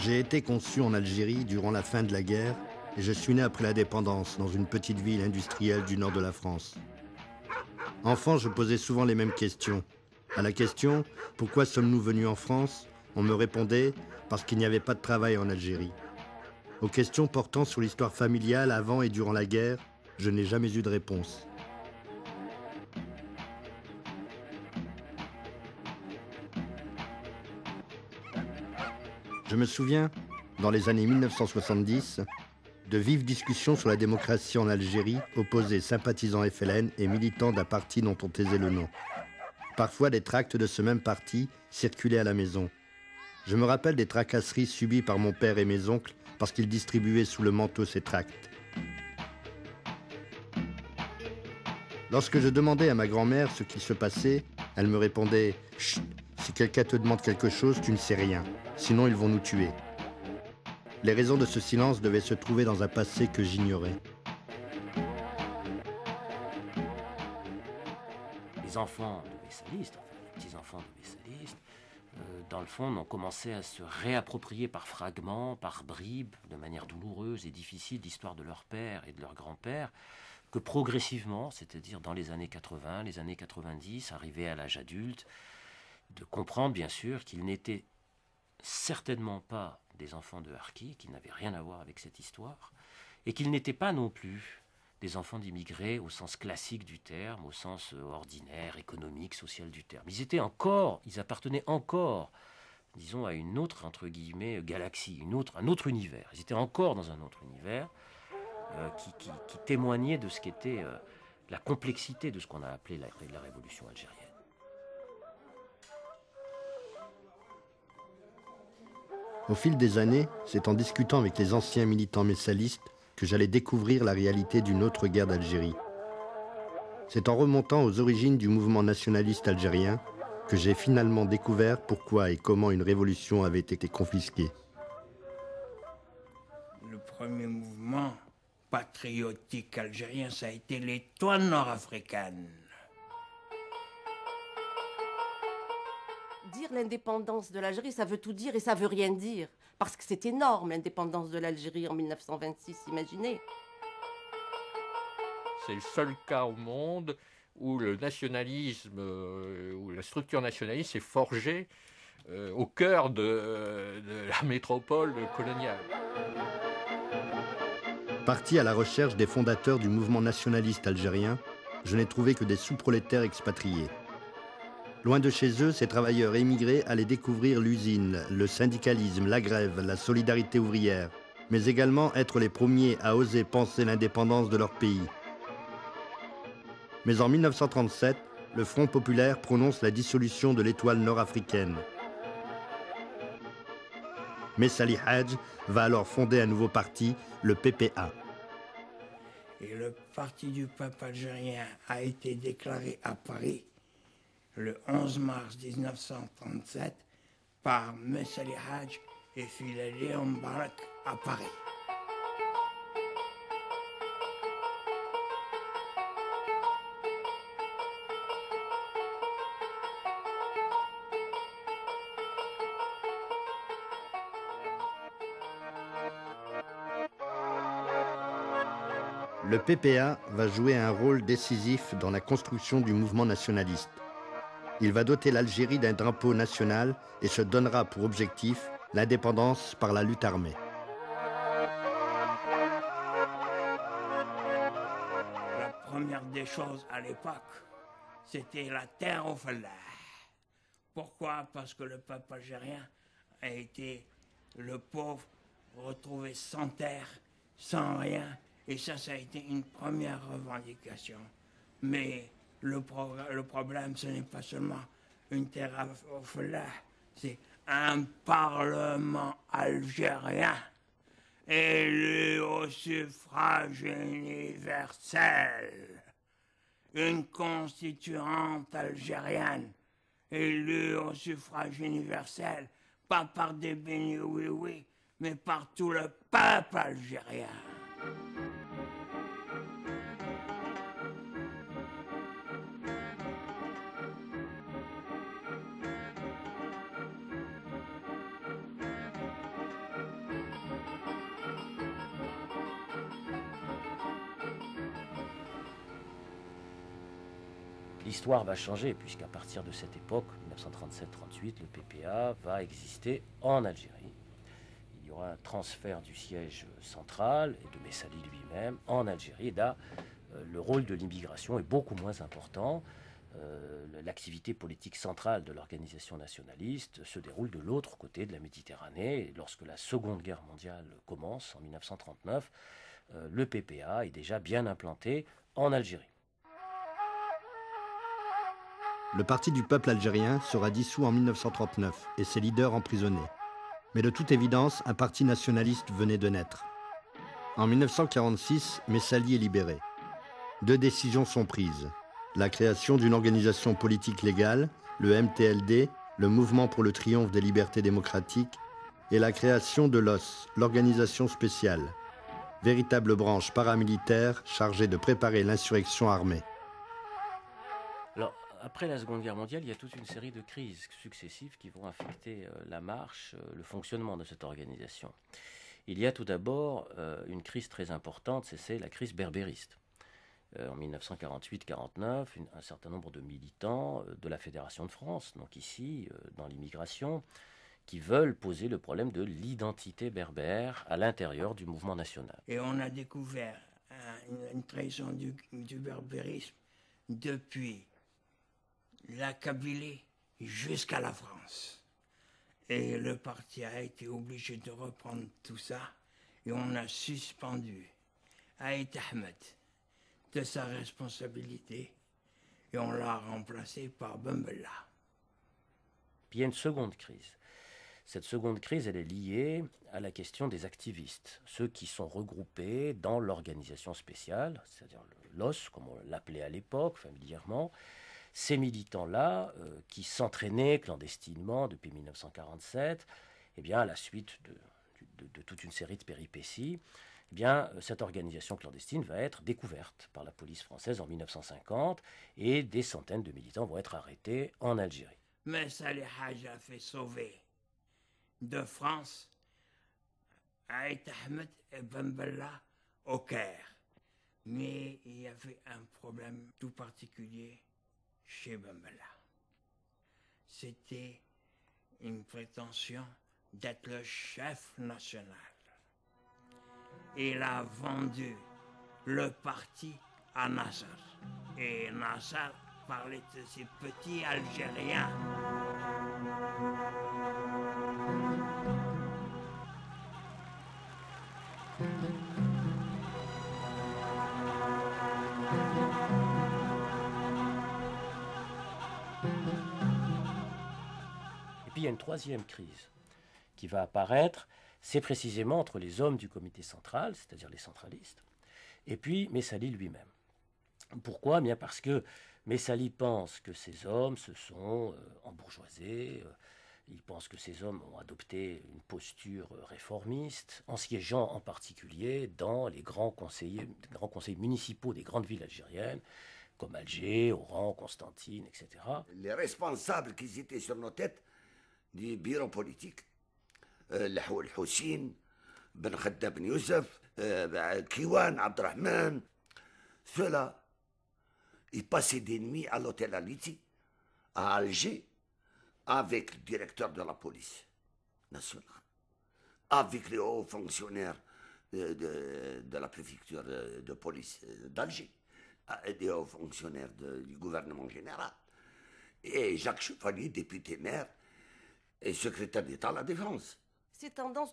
J'ai été conçu en Algérie durant la fin de la guerre et je suis né après l'indépendance dans une petite ville industrielle du nord de la France. Enfant, je posais souvent les mêmes questions. À la question « Pourquoi sommes-nous venus en France ?», on me répondait « Parce qu'il n'y avait pas de travail en Algérie ». Aux questions portant sur l'histoire familiale avant et durant la guerre, je n'ai jamais eu de réponse. Je me souviens, dans les années 1970, de vives discussions sur la démocratie en Algérie, opposés sympathisants FLN et militants d'un parti dont on taisait le nom. Parfois, des tracts de ce même parti circulaient à la maison. Je me rappelle des tracasseries subies par mon père et mes oncles parce qu'ils distribuaient sous le manteau ces tracts. Lorsque je demandais à ma grand-mère ce qu'il se passait, elle me répondait « Chut, si quelqu'un te demande quelque chose, tu ne sais rien, sinon ils vont nous tuer ». Les raisons de ce silence devaient se trouver dans un passé que j'ignorais. Les enfants de Messalistes, enfin les petits-enfants de Messalistes, dans le fond, ont commencé à se réapproprier par fragments, par bribes, de manière douloureuse et difficile, l'histoire de leur père et de leur grand-père, que progressivement, c'est-à-dire dans les années 80, les années 90, arrivés à l'âge adulte, de comprendre bien sûr qu'ils n'étaient certainement pas des enfants de harkis, qu'ils n'avaient rien à voir avec cette histoire, et qu'ils n'étaient pas non plus des enfants d'immigrés au sens classique du terme, au sens ordinaire, économique, social du terme. Ils appartenaient encore, disons, à une autre, entre guillemets, galaxie, un autre univers. Ils étaient encore dans un autre univers qui témoignait de ce qu'était la complexité de ce qu'on a appelé la révolution algérienne. Au fil des années, c'est en discutant avec les anciens militants messalistes que j'allais découvrir la réalité d'une autre guerre d'Algérie. C'est en remontant aux origines du mouvement nationaliste algérien que j'ai finalement découvert pourquoi et comment une révolution avait été confisquée. Le premier mouvement patriotique algérien, ça a été l'Étoile nord-africaine. Dire l'indépendance de l'Algérie, ça veut tout dire et ça veut rien dire. Parce que c'est énorme, l'indépendance de l'Algérie en 1926, imaginez. C'est le seul cas au monde où le nationalisme, où la structure nationaliste est forgée au cœur de la métropole coloniale. Parti à la recherche des fondateurs du mouvement nationaliste algérien, je n'ai trouvé que des sous-prolétaires expatriés. Loin de chez eux, ces travailleurs émigrés allaient découvrir l'usine, le syndicalisme, la grève, la solidarité ouvrière, mais également être les premiers à oser penser l'indépendance de leur pays. Mais en 1937, le Front populaire prononce la dissolution de l'Étoile nord-africaine. Messali Hadj va alors fonder un nouveau parti, le PPA. Et le Parti du peuple algérien a été déclaré à Paris le 11 mars 1937 par Messali Hadj et Philaléon Mbarak à Paris. Le PPA va jouer un rôle décisif dans la construction du mouvement nationaliste. Il va doter l'Algérie d'un drapeau national et se donnera pour objectif l'indépendance par la lutte armée. La première des choses à l'époque, c'était la terre au fallah. Pourquoi? Parce que le peuple algérien a été le pauvre, retrouvé sans terre, sans rien. Et ça a été une première revendication. Mais le problème, ce n'est pas seulement une terre au fallah, c'est un parlement algérien élu au suffrage universel. Une constituante algérienne élue au suffrage universel, pas par des bénis oui-oui, mais par tout le peuple algérien. L'histoire va changer, puisqu'à partir de cette époque, 1937-38, le PPA va exister en Algérie. Il y aura un transfert du siège central et de Messali lui-même en Algérie. Et là, le rôle de l'immigration est beaucoup moins important. L'activité politique centrale de l'organisation nationaliste se déroule de l'autre côté de la Méditerranée. Et lorsque la Seconde Guerre mondiale commence, en 1939, le PPA est déjà bien implanté en Algérie. Le Parti du peuple algérien sera dissous en 1939 et ses leaders emprisonnés. Mais de toute évidence, un parti nationaliste venait de naître. En 1946, Messali est libéré. 2 décisions sont prises. La création d'une organisation politique légale, le MTLD, le Mouvement pour le triomphe des libertés démocratiques, et la création de l'OS, l'organisation spéciale, véritable branche paramilitaire chargée de préparer l'insurrection armée. Alors, après la Seconde Guerre mondiale, il y a toute une série de crises successives qui vont affecter la marche, le fonctionnement de cette organisation. Il y a tout d'abord une crise très importante, c'est la crise berbériste. En 1948-49, un certain nombre de militants de la Fédération de France, donc ici, dans l'immigration, qui veulent poser le problème de l'identité berbère à l'intérieur du mouvement national. Et on a découvert une trahison du berbérisme depuis la Kabylie jusqu'à la France. Et le parti a été obligé de reprendre tout ça et on a suspendu Aït Ahmed de sa responsabilité et on l'a remplacé par Ben Bella. Puis il y a une seconde crise. Cette seconde crise, elle est liée à la question des activistes, ceux qui sont regroupés dans l'organisation spéciale, c'est-à-dire l'OS, comme on l'appelait à l'époque, familièrement. Ces militants-là, qui s'entraînaient clandestinement depuis 1947, eh bien, à la suite de toute une série de péripéties, eh bien, cette organisation clandestine va être découverte par la police française en 1950 et des centaines de militants vont être arrêtés en Algérie. Mais Salih Hadj a fait sauver de France Aït Ahmed et Ben Bella au Caire. Mais il y avait un problème tout particulier chez Ben Bella. C'était une prétention d'être le chef national. Il a vendu le parti à Nasser. Et Nasser parlait de ces petits Algériens. Et puis il y a une troisième crise qui va apparaître, c'est précisément entre les hommes du comité central, c'est-à-dire les centralistes, et puis Messali lui-même. Pourquoi ? Bien parce que Messali pense que ces hommes se sont embourgeoisés, il pense que ces hommes ont adopté une posture réformiste, en siégeant en particulier dans les grands conseils municipaux des grandes villes algériennes, comme Alger, Oran, Constantine, etc. Les responsables qui étaient sur nos têtes du bureau politique, Houssine, Ben Khadda Ben Youssef, Kiwan, Abdrahman, ceux-là, ils passaient des nuits à l'hôtel Aliti, à Alger, avec le directeur de la police nationale, avec les hauts fonctionnaires de la préfecture de police d'Alger, des hauts fonctionnaires du gouvernement général, et Jacques Chevalier, député maire et secrétaire d'État à la Défense. Ces tendances ne